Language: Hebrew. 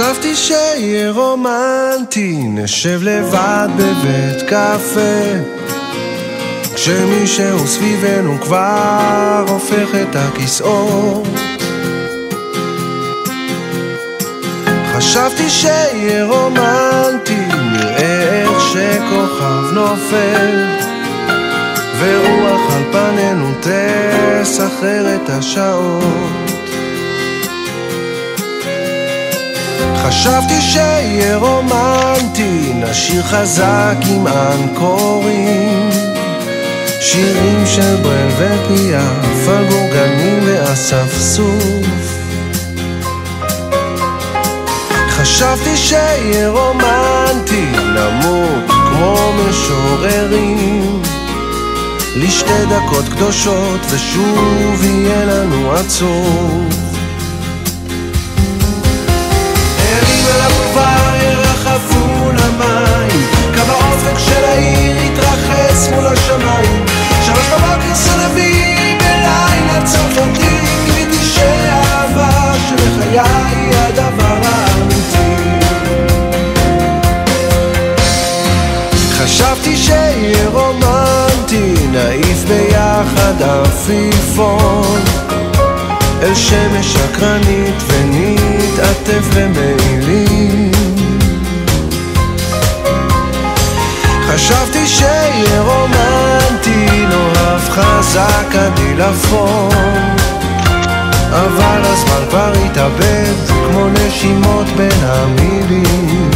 חשבתי שיהיה רומנטי, נשב לבד בבית קפה, כשמישהו סביבנו כבר הופך את הכיסאות. חשבתי שיהיה רומנטי, נראה איך שכוכב נופל ורוח על פנינו תסחרר את השעות. חשבתי שיהיה רומנטי, נשיר חזק עם אנקורים, שירים של ברל ופיאף על בורגנים ואספסוף. חשבתי שיהיה רומנטי, נמות כמו משוררים, לשתי דקות קדושות ושוב יהיה לנו עצוב. ערים עליו כבר ירחפו למים, קו האופק של העיר יתרחץ מול השמיים, 3 בבוקר סלבים בלילה צרפתי, גיליתי שהאהבה שלחיי היא הדבר האמיתי. חשבתי שיהיה רומנטי, נעיף ביחד עפיפון אל שמש שקרנית ונתעטף במעילים. חשבתי שיהיה רומנטי, נאהב חזק עד עילפון, אבל הזמן כבר התאבד כמו נשימות בין המילים.